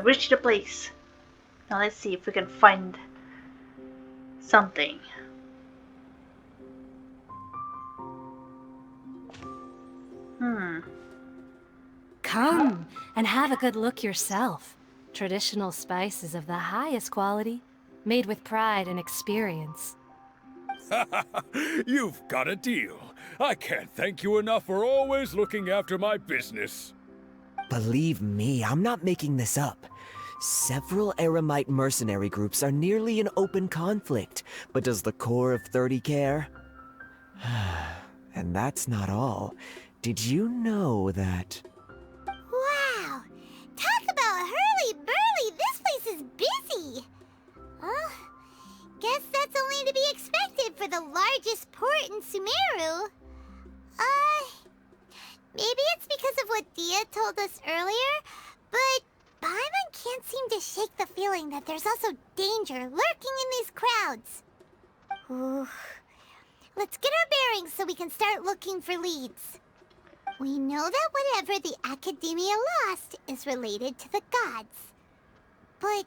we reached the place. Now let's see if we can find something. Come and have a good look yourself. Traditional spices of the highest quality, made with pride and experience. You've got a deal. I can't thank you enough for always looking after my business. Believe me, I'm not making this up. Several Eremite mercenary groups are nearly in open conflict, but does the core of 30 care? And that's not all. Did you know that... Wow! Talk about hurly-burly! This place is busy! Guess that's only to be expected for the largest port in Sumeru. Maybe it's because of what Dia told us earlier, but Paimon can't seem to shake the feeling that there's also danger lurking in these crowds. Ooh. Let's get our bearings so we can start looking for leads. We know that whatever the Academia lost is related to the gods. But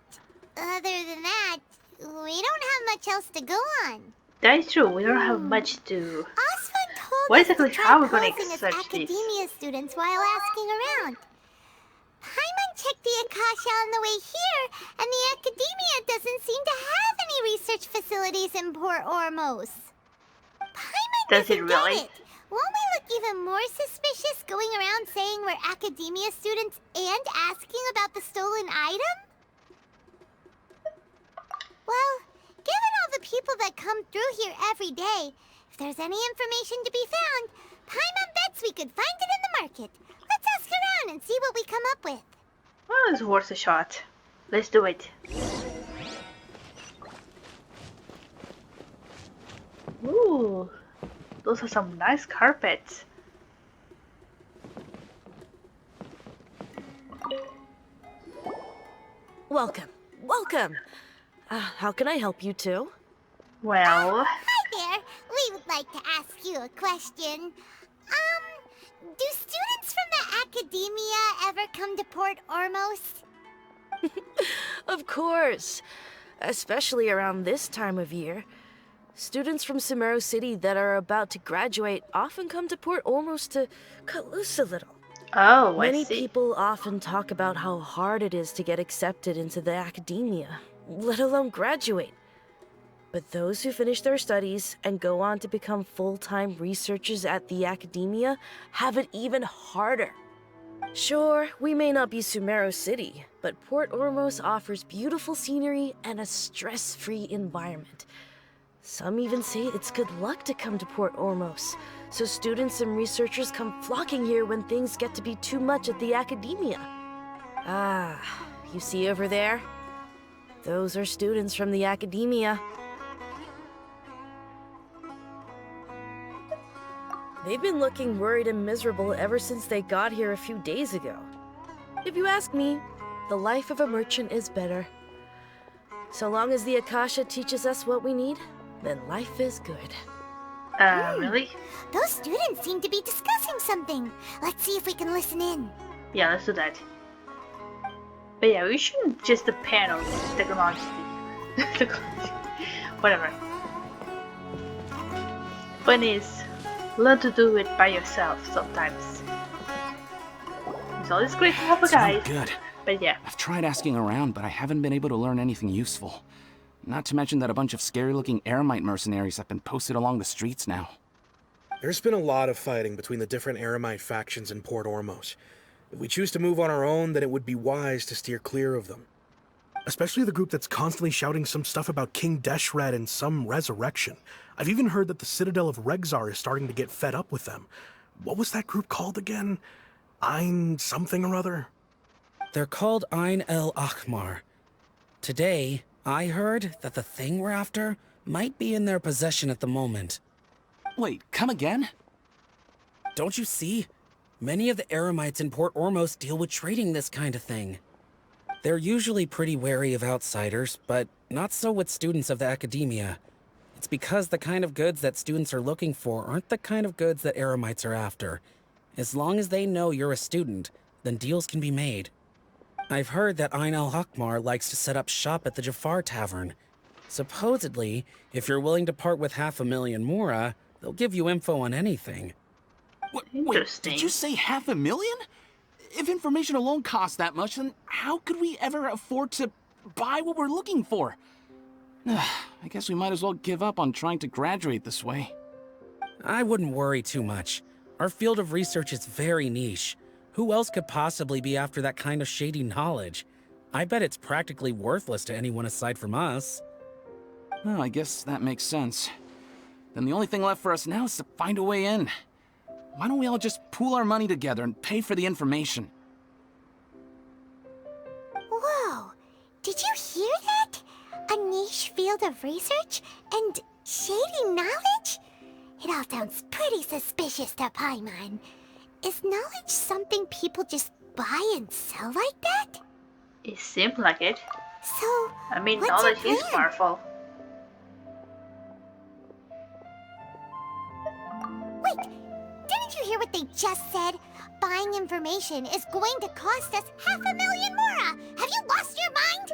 other than that, we don't have much else to go on. That is true, we don't have much to... Osmond told What us exactly to try how we're gonna posing as search this? Academia students while asking around. Paimon checked the Akasha on the way here, and the Academia doesn't seem to have any research facilities in Port Ormos. Paimon Does it doesn't really? get it. Won't we look even more suspicious going around saying we're Academia students and asking about the stolen item? Well, given all the people that come through here every day, if there's any information to be found, Paimon bets we could find it in the market. Let's ask around and see what we come up with. Well, it's worth a shot. Let's do it. Ooh, those are some nice carpets. Welcome, welcome. How can I help you too? Well, Hi there. We would like to ask you a question. Do students from the Academia ever come to Port Ormos? Of course, especially around this time of year. Students from Sumeru City that are about to graduate often come to Port Ormos to cut loose a little. oh, I Many see. people often talk about how hard it is to get accepted into the academia, let alone graduate. But those who finish their studies and go on to become full-time researchers at the academia have it even harder. Sure, we may not be Sumeru City, but Port Ormos offers beautiful scenery and a stress-free environment. Some even say it's good luck to come to Port Ormos, so students and researchers come flocking here when things get to be too much at the academia. Ah, you see over there? Those are students from the academia. They've been looking worried and miserable ever since they got here a few days ago. If you ask me, the life of a merchant is better. So long as the Akasha teaches us what we need, then life is good. Really? Those students seem to be discussing something. Let's see if we can listen in. Yeah, let's do that. But yeah, we shouldn't just depend on technology. Whatever. Point is, learn to do it by yourself sometimes. It's always great to have a It's not guide. good. But yeah. I've tried asking around, but I haven't been able to learn anything useful. Not to mention that a bunch of scary-looking Eremite mercenaries have been posted along the streets now. There's been a lot of fighting between the different Eremite factions in Port Ormos. If we choose to move on our own, then it would be wise to steer clear of them. Especially the group that's constantly shouting some stuff about King Deshret and some resurrection. I've even heard that the Citadel of Regzar is starting to get fed up with them. What was that group called again? Ein something or other? They're called Ein El Akhmar. Today, I heard that the thing we're after might be in their possession at the moment. Wait, come again? Don't you see? Many of the Eremites in Port Ormos deal with trading this kind of thing. They're usually pretty wary of outsiders, but not so with students of the academia. It's because the kind of goods that students are looking for aren't the kind of goods that Eremites are after. As long as they know you're a student, then deals can be made. I've heard that Ain al-Hakmar likes to set up shop at the Jafar Tavern. Supposedly, if you're willing to part with 500,000 mora, they'll give you info on anything. Wait, Interesting. did you say 500,000? If information alone costs that much, then how could we ever afford to buy what we're looking for? I guess we might as well give up on trying to graduate this way. I wouldn't worry too much. Our field of research is very niche. Who else could possibly be after that kind of shady knowledge? I bet it's practically worthless to anyone aside from us. Well, I guess that makes sense. Then the only thing left for us now is to find a way in. Why don't we all just pool our money together and pay for the information? Whoa! Did you hear that? A niche field of research and shady knowledge? It all sounds pretty suspicious to Paimon. Is knowledge something people just buy and sell like that? It seems like it. So, I mean, what's your knowledge is plan? powerful. Wait, didn't you hear what they just said? Buying information is going to cost us 500,000 mora! Have you lost your mind?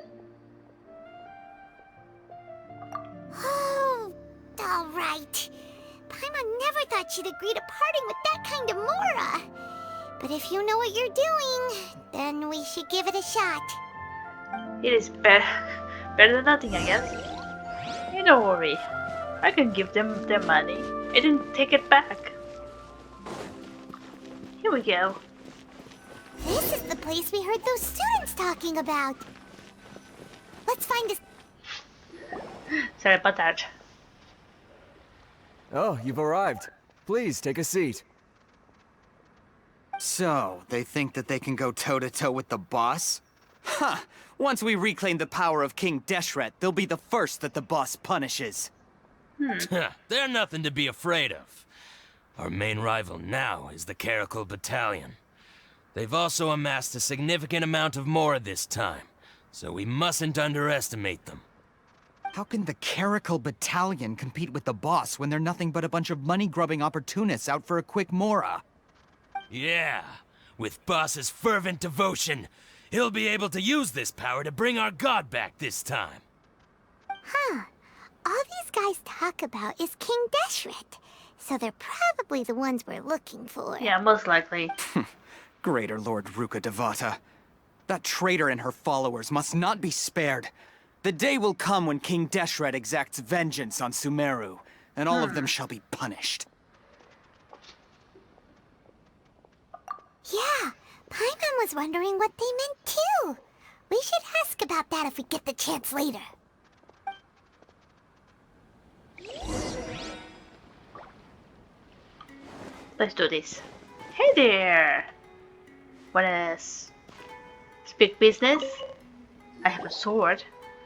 Oh, alright. Paimon never thought she'd agree to parting with that kind of mora. But if you know what you're doing, then we should give it a shot. It is better than nothing, I guess. Hey, don't worry. I can give them their money. I didn't take it back. Here we go. This is the place we heard those students talking about. Let's find this. Sorry about that. Oh, you've arrived. Please, take a seat. So, they think that they can go toe-to-toe with the boss? Huh! Once we reclaim the power of King Deshret, they'll be the first that the boss punishes. They're nothing to be afraid of. Our main rival now is the Caracal Battalion. They've also amassed a significant amount of mora this time, so we mustn't underestimate them. How can the Caracal Battalion compete with the boss when they're nothing but a bunch of money-grubbing opportunists out for a quick mora? Yeah, with Boss's fervent devotion, he'll be able to use this power to bring our god back this time. Huh. All these guys talk about is King Deshret, so they're probably the ones we're looking for. Yeah, most likely. Greater Lord Ruka Devata. That traitor and her followers must not be spared. The day will come when King Deshret exacts vengeance on Sumeru, and all of them shall be punished. Yeah, Paimon was wondering what they meant too. We should ask about that if we get the chance later. Let's do this. Hey there! Wanna speak business? I have a sword.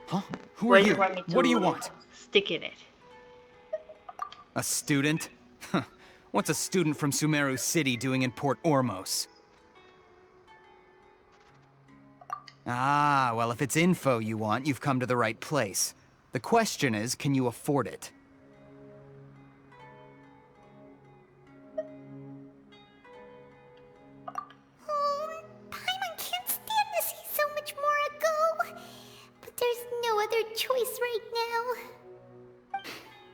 Huh? Who Where are do you? you want me What do you to want? Stick in it. A student? Huh. What's a student from Sumeru City doing in Port Ormos? Ah, well, if it's info you want, you've come to the right place. The question is, can you afford it? Oh, Paimon can't stand to see so much more go. But there's no other choice right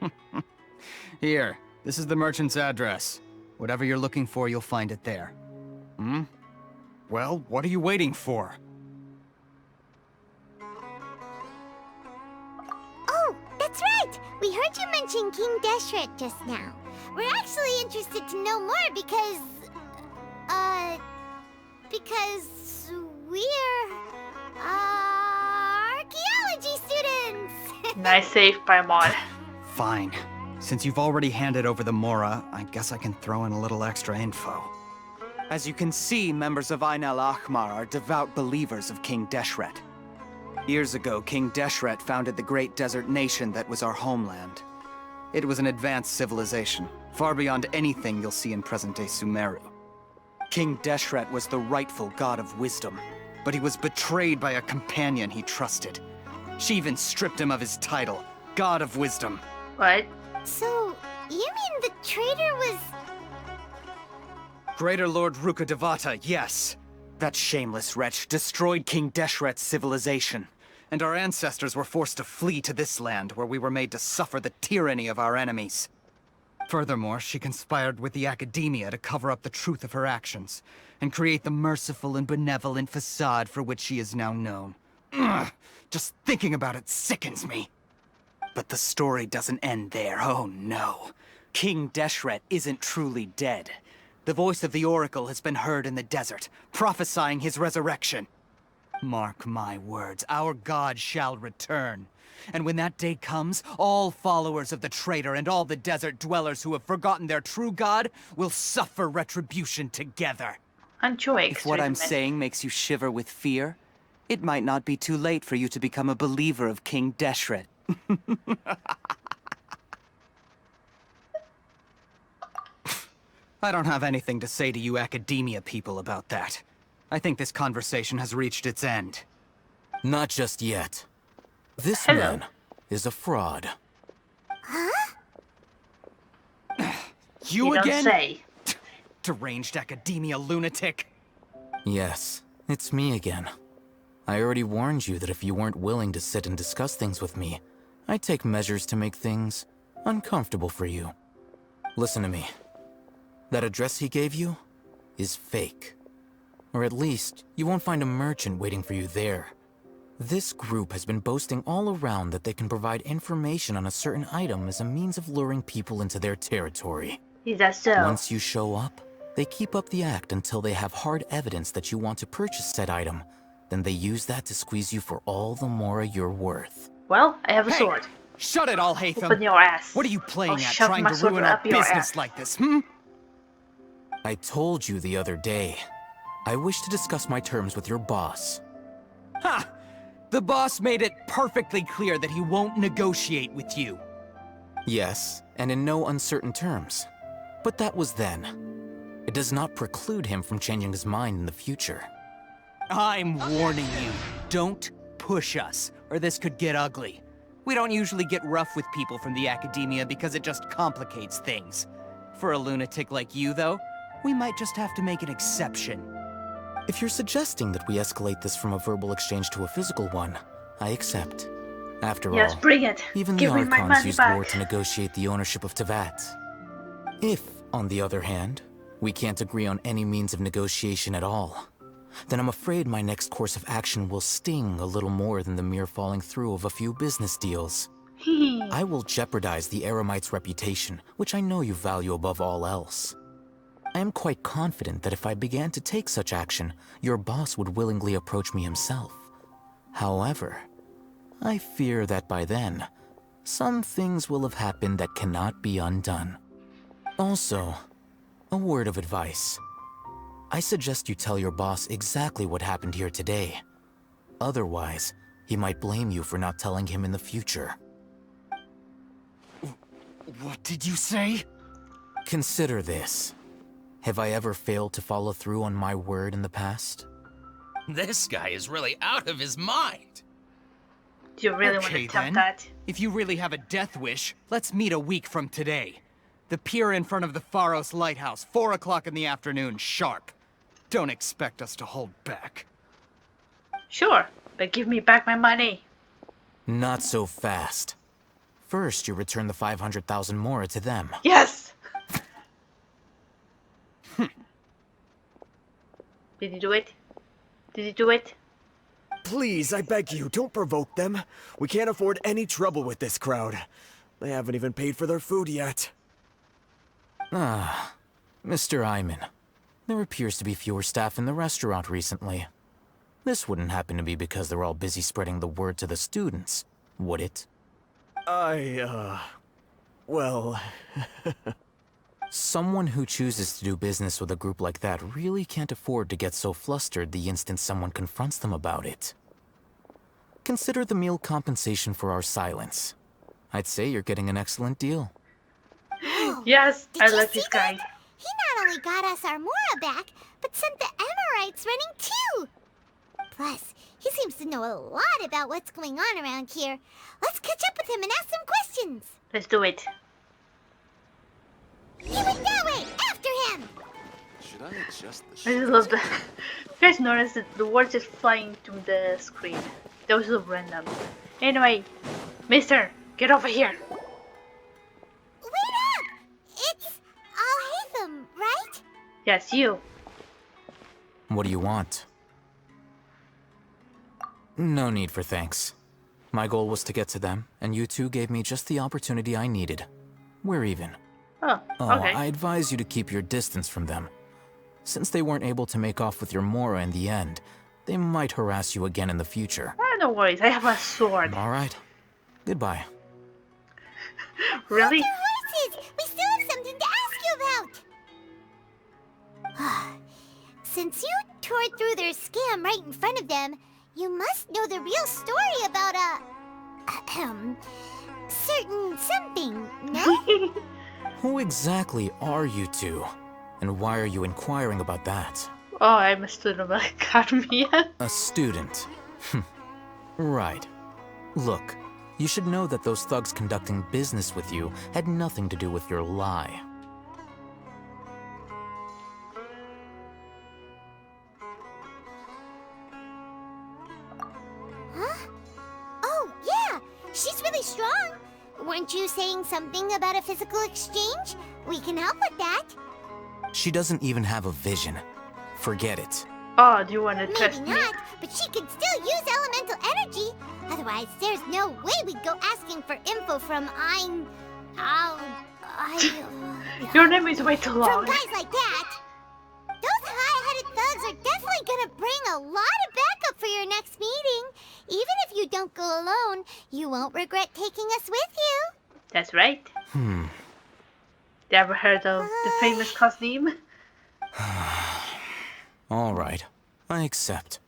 now. Here, this is the merchant's address. Whatever you're looking for, you'll find it there. Hmm? Well, what are you waiting for? Oh, that's right! We heard you mention King Deshret just now. We're actually interested to know more because we're, archaeology students! Nice save, Paimon. Fine. Since you've already handed over the Mora, I guess I can throw in a little extra info. As you can see, members of Ain al-Ahmar are devout believers of King Deshret. Years ago, King Deshret founded the great desert nation that was our homeland. It was an advanced civilization, far beyond anything you'll see in present-day Sumeru. King Deshret was the rightful god of wisdom, but he was betrayed by a companion he trusted. She even stripped him of his title, God of Wisdom. What? So, you mean the traitor was... Greater Lord Ruka Devata, yes. That shameless wretch destroyed King Deshret's civilization, and our ancestors were forced to flee to this land where we were made to suffer the tyranny of our enemies. Furthermore, she conspired with the academia to cover up the truth of her actions, and create the merciful and benevolent facade for which she is now known. Ugh, just thinking about it sickens me. But the story doesn't end there, oh no. King Deshret isn't truly dead. The voice of the Oracle has been heard in the desert, prophesying his resurrection. Mark my words, our god shall return. And when that day comes, all followers of the traitor and all the desert dwellers who have forgotten their true god will suffer retribution together. If what I'm saying makes you shiver with fear, it might not be too late for you to become a believer of King Deshret. I don't have anything to say to you academia people about that. I think this conversation has reached its end. Not just yet. This man is a fraud. Huh? You don't again? say. Deranged academia lunatic. Yes, it's me again. I already warned you that if you weren't willing to sit and discuss things with me, I'd take measures to make things uncomfortable for you. Listen to me. That address he gave you is fake. Or at least, you won't find a merchant waiting for you there. This group has been boasting all around that they can provide information on a certain item as a means of luring people into their territory. Is that so? Once you show up, they keep up the act until they have hard evidence that you want to purchase said item. Then they use that to squeeze you for all the more you're worth. Well, I have a sword. Shut it all, Hatham. Open your ass. What are you playing I'll at, shove trying my to sword ruin our up your business ass. like this, hmm? I told you the other day. I wish to discuss my terms with your boss. Ha! The boss made it perfectly clear that he won't negotiate with you. Yes, and in no uncertain terms. But that was then. It does not preclude him from changing his mind in the future. I'm warning you, don't push us, or this could get ugly. We don't usually get rough with people from the academia because it just complicates things. For a lunatic like you, though, we might just have to make an exception. If you're suggesting that we escalate this from a verbal exchange to a physical one, I accept. After Yes, all, bring it. even Give the me my Archons money used back. war to negotiate the ownership of Tevat. If, on the other hand, we can't agree on any means of negotiation at all, then I'm afraid my next course of action will sting a little more than the mere falling through of a few business deals. I will jeopardize the Eremite's reputation, which I know you value above all else. I am quite confident that if I began to take such action, your boss would willingly approach me himself. However, I fear that by then, some things will have happened that cannot be undone. Also, a word of advice. I suggest you tell your boss exactly what happened here today. Otherwise, he might blame you for not telling him in the future. What did you say? Consider this. Have I ever failed to follow through on my word in the past? This guy is really out of his mind. Do you really want to Okay, attempt then. that? If you really have a death wish, let's meet a week from today. The pier in front of the Pharos Lighthouse, 4 o'clock in the afternoon, sharp. Don't expect us to hold back. Sure, but give me back my money. Not so fast. First, you return the 500,000 mora to them. Yes! Did you do it? Did you do it? Please, I beg you, don't provoke them. We can't afford any trouble with this crowd. They haven't even paid for their food yet. Ah, Mr. Iman. There appears to be fewer staff in the restaurant recently. This wouldn't happen to be because they're all busy spreading the word to the students, would it? Well... Someone who chooses to do business with a group like that really can't afford to get so flustered the instant someone confronts them about it. Consider the meal compensation for our silence. I'd say you're getting an excellent deal. Yes, Did I you like see this guy. that? He not only got us our Mora back, but sent the Emirites running too. Plus, he seems to know a lot about what's going on around here. Let's catch up with him and ask some questions. Let's do it. He went that way! After him! Should I adjust the I just love that. You guys notice that the words just flying to the screen. That was so random. Anyway, Mister, get over here. Wait up! It's Alhaitham, right? Yes, you. What do you want? No need for thanks. My goal was to get to them, and you two gave me just the opportunity I needed. We're even. Oh, okay. I advise you to keep your distance from them. Since they weren't able to make off with your Mora in the end, they might harass you again in the future. No worries, I have a sword. All right. Goodbye. Really? Hold your horses! We still have something to ask you about! Since you tore through their scam right in front of them, you must know the real story about certain something, no? Who exactly are you two? And why are you inquiring about that? Oh, I'm a student of Academia. A student. Right. Look, you should know that those thugs conducting business with you had nothing to do with your lie. Huh? Oh, yeah! She's really strong! Weren't you saying something about a physical exchange? We can help with that. She doesn't even have a vision. Forget it. Oh, do you want to test Maybe me? not, but she could still use elemental energy. Otherwise, there's no way we'd go asking for info from Your name is way too from long. guys like that. Those high-headed thugs are definitely gonna bring a lot of backup for your next meeting. Even if you don't go alone, you won't regret taking us with you. That's right. You ever heard of the famous Cosnime? All right, I accept.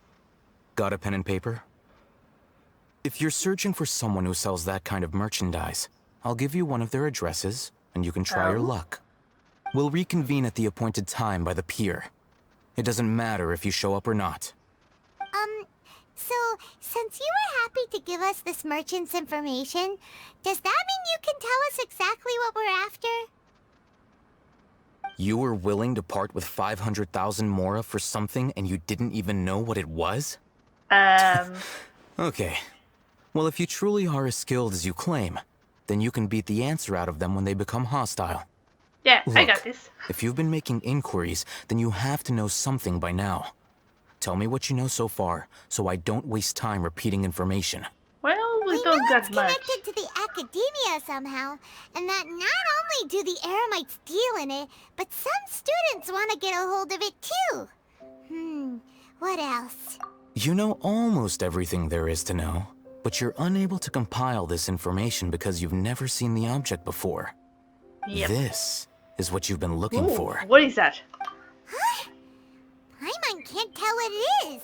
Got a pen and paper? If you're searching for someone who sells that kind of merchandise, I'll give you one of their addresses, and you can try your luck. We'll reconvene at the appointed time by the pier. It doesn't matter if you show up or not. So, since you were happy to give us this merchant's information, does that mean you can tell us exactly what we're after? You were willing to part with 500,000 Mora for something and you didn't even know what it was? Okay. Well, if you truly are as skilled as you claim, then you can beat the answer out of them when they become hostile. Yeah, I Look, got this. if you've been making inquiries, then you have to know something by now. Tell me what you know so far, so I don't waste time repeating information. Well, we We don't know got it's much. connected to the Academia somehow, and that not only do the Eremites deal in it, but some students want to get a hold of it too. What else? You know almost everything there is to know, but you're unable to compile this information because you've never seen the object before. Yep. This is what you've been looking Ooh, for. what is that? Paimon can't tell what it is.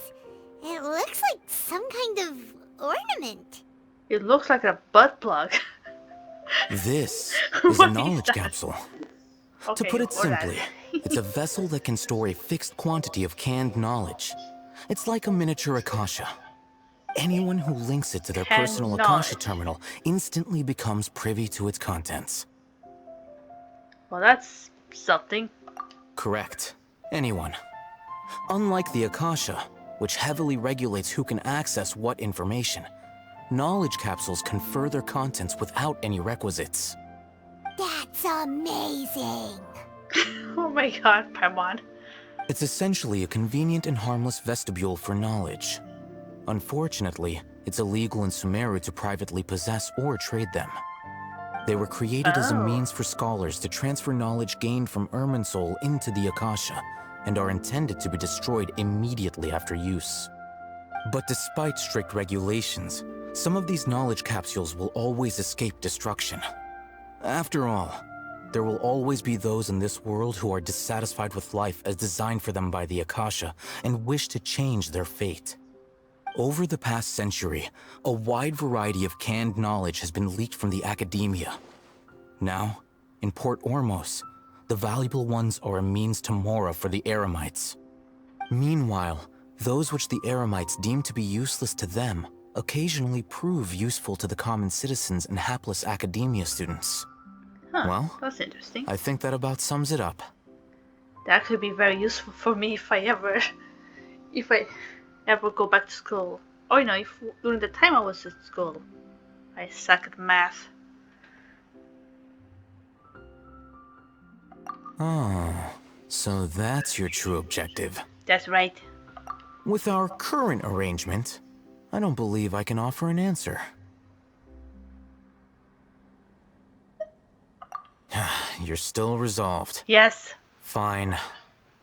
It looks like some kind of ornament. It looks like a butt plug. This is a What is knowledge that? capsule. To Okay, put it or that. simply, it's a vessel that can store a fixed quantity of canned knowledge. It's like a miniature Akasha. Anyone who links it to their Canned personal knowledge. Akasha terminal instantly becomes privy to its contents. Well, that's something. Correct. Anyone. Unlike the Akasha, which heavily regulates who can access what information, knowledge capsules confer their contents without any requisites. That's amazing. Oh my god, Paimon. It's essentially a convenient and harmless vestibule for knowledge. Unfortunately, it's illegal in Sumeru to privately possess or trade them. They were created as a means for scholars to transfer knowledge gained from Irminsul into the Akasha, and are intended to be destroyed immediately after use. But despite strict regulations, some of these knowledge capsules will always escape destruction. After all, there will always be those in this world who are dissatisfied with life as designed for them by the Akasha and wish to change their fate. Over the past century, a wide variety of canned knowledge has been leaked from the Academia. Now, in Port Ormos, the valuable ones are a means to Mora for the Eremites. Meanwhile, those which the Eremites deem to be useless to them occasionally prove useful to the common citizens and hapless Academia students. Huh, Well, that's interesting. I think that about sums it up. That could be very useful for me if I ever go back to school. Or if during the time I was at school, I suck at math. Oh, so that's your true objective. That's right. With our current arrangement, I don't believe I can offer an answer. You're still resolved. Yes. Fine.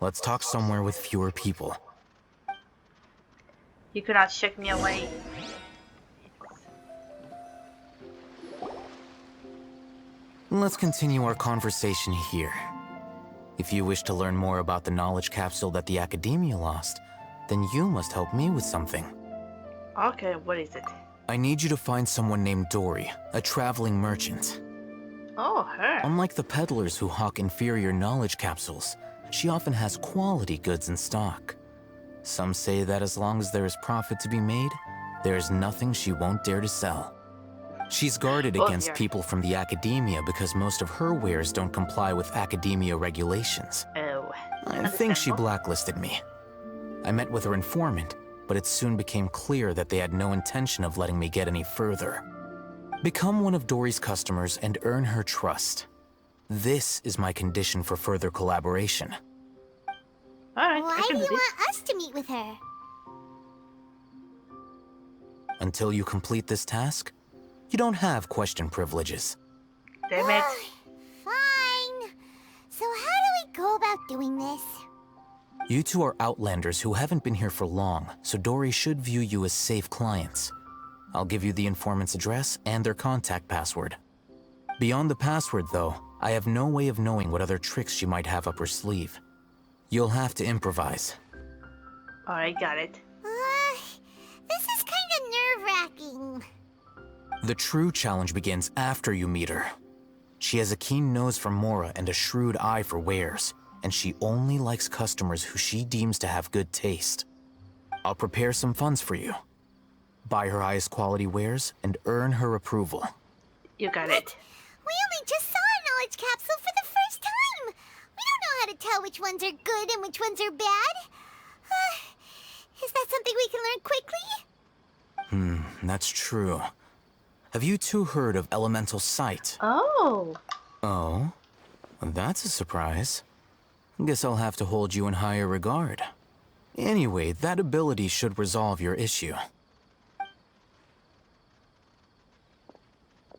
Let's talk somewhere with fewer people. You cannot shake me away. Let's continue our conversation here. If you wish to learn more about the knowledge capsule that the Academia lost, then you must help me with something. Okay, what is it? I need you to find someone named Dory, a traveling merchant. Oh, her. Unlike the peddlers who hawk inferior knowledge capsules, she often has quality goods in stock. Some say that as long as there is profit to be made, there is nothing she won't dare to sell. She's guarded against people from the Academia because most of her wares don't comply with Academia regulations. Oh, I think she blacklisted me. I met with her informant, but it soon became clear that they had no intention of letting me get any further. Become one of Dory's customers and earn her trust. This is my condition for further collaboration. Alright, Why do you want us to meet with her? Until you complete this task, you don't have question privileges. Damn it. Fine. So how do we go about doing this? You two are outlanders who haven't been here for long, so Dory should view you as safe clients. I'll give you the informant's address and their contact password. Beyond the password, though, I have no way of knowing what other tricks she might have up her sleeve. You'll have to improvise. Alright, got it. This is kind of nerve-wracking. The true challenge begins after you meet her. She has a keen nose for Mora and a shrewd eye for wares, and she only likes customers who she deems to have good taste. I'll prepare some funds for you. Buy her highest quality wares and earn her approval. You got it. We only just saw a knowledge capsule for the first time. We don't know how to tell which ones are good and which ones are bad. Is that something we can learn quickly? That's true. Have you two heard of elemental sight? Oh. Oh? That's a surprise. Guess I'll have to hold you in higher regard. Anyway, that ability should resolve your issue.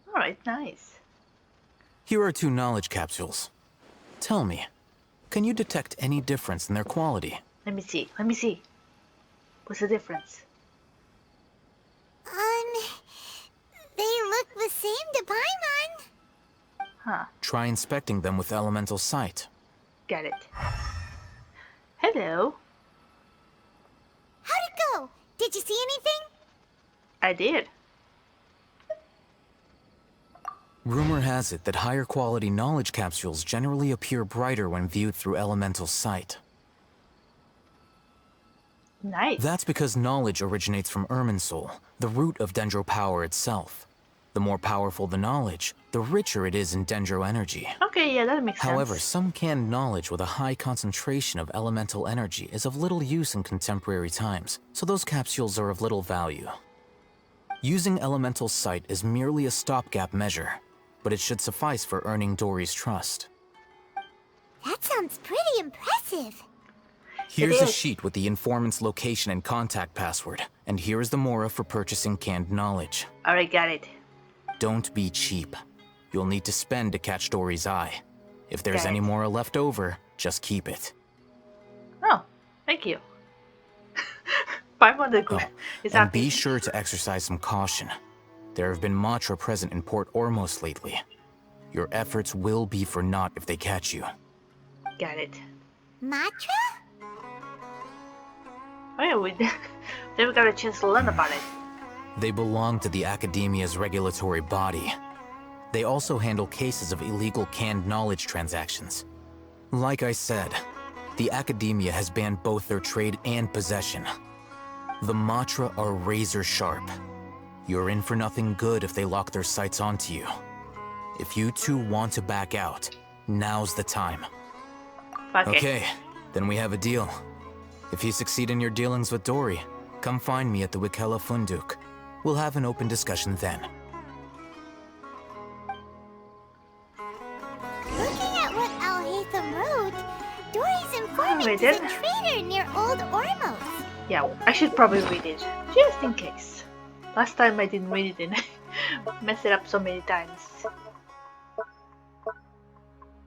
Alright, nice. Here are 2 knowledge capsules. Tell me, can you detect any difference in their quality? Let me see. What's the difference? They look the same to Paimon. Huh. Try inspecting them with elemental sight. Got it. Hello. How'd it go? Did you see anything? I did. Rumor has it that higher quality knowledge capsules generally appear brighter when viewed through elemental sight. Nice. That's because knowledge originates from Irminsul, the root of Dendro power itself. The more powerful the knowledge, the richer it is in Dendro energy. Okay, yeah, that makes sense. However, some canned knowledge with a high concentration of elemental energy is of little use in contemporary times, so those capsules are of little value. Using elemental sight is merely a stopgap measure, but it should suffice for earning Dory's trust. That sounds pretty impressive. Here's a sheet with the informant's location and contact password, and here is the Mora for purchasing canned knowledge. Alright, got it. Don't be cheap. You'll need to spend to catch Dory's eye. If there's any Mora left over, just keep it. Oh, thank you. Paimon the Oh, is and happy. be sure to exercise some caution. There have been Matra present in Port Ormos lately. Your efforts will be for naught if they catch you. Got it. Matra? Oh yeah, we never got a chance to learn about it. They belong to the Academia's regulatory body. They also handle cases of illegal canned knowledge transactions. Like I said, the Academia has banned both their trade and possession. The Matra are razor sharp. You're in for nothing good if they lock their sights onto you. If you two want to back out, now's the time. Okay, then we have a deal. If you succeed in your dealings with Dory, come find me at the Wikella Funduk. We'll have an open discussion then. Looking at what Al-Haytham wrote, Dory's informant is a traitor near Old Ormos. Yeah, I should probably read it, just in case. Last time I didn't read it and I messed it up so many times.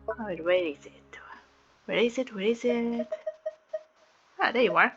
Oh, wait, where is it? Where is it? Where is it? Ah, there you are.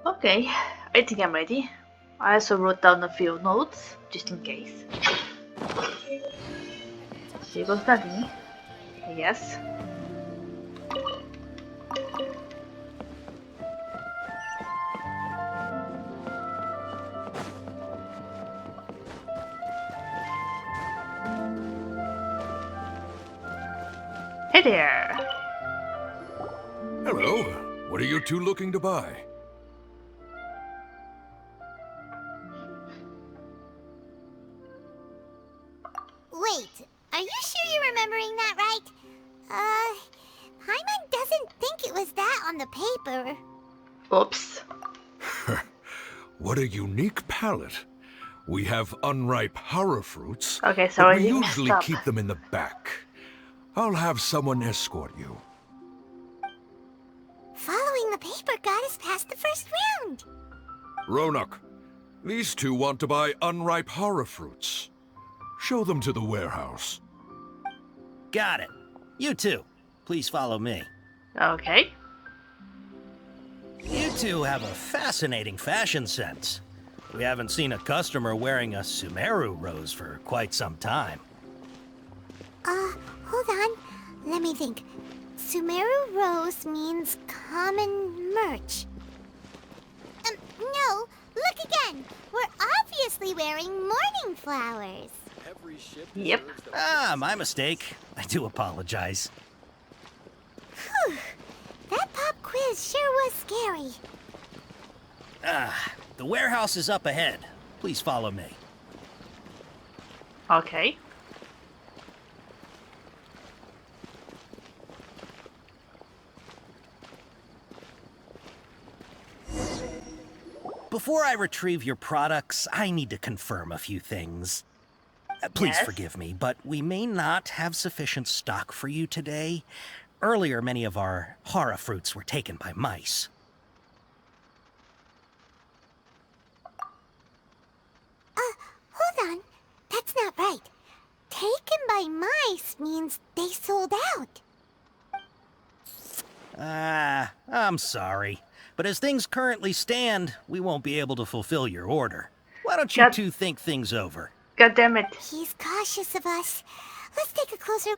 Okay, I think I'm ready. I also wrote down a few notes, just in case. Here goes nothing. Yes. Hey there! Hello. What are you two looking to buy? Wait, are you sure you're remembering that right? Paimon doesn't think it was that on the paper. Oops. What a unique palate. We have unripe horror fruits, Okay, so but I we messed usually up. keep them in the back. I'll have someone escort you. Following the paper got us past the first round. Ronak, these two want to buy unripe horror fruits. Show them to the warehouse. Got it. You two, please follow me. Okay. You two have a fascinating fashion sense. We haven't seen a customer wearing a Sumeru rose for quite some time. Hold on. Let me think. Sumeru rose means common merch. No, look again. We're obviously wearing morning flowers. Yep. Ah, my mistake. I do apologize. Whew. That pop quiz sure was scary. The warehouse is up ahead. Please follow me. Okay. Before I retrieve your products, I need to confirm a few things. Please Yes? forgive me, but we may not have sufficient stock for you today. Earlier, many of our hara fruits were taken by mice. Hold on. That's not right. Taken by mice means they sold out. I'm sorry. But as things currently stand, we won't be able to fulfill your order. Why don't you God- two think things over? God damn it. He's cautious of us. Let's take a closer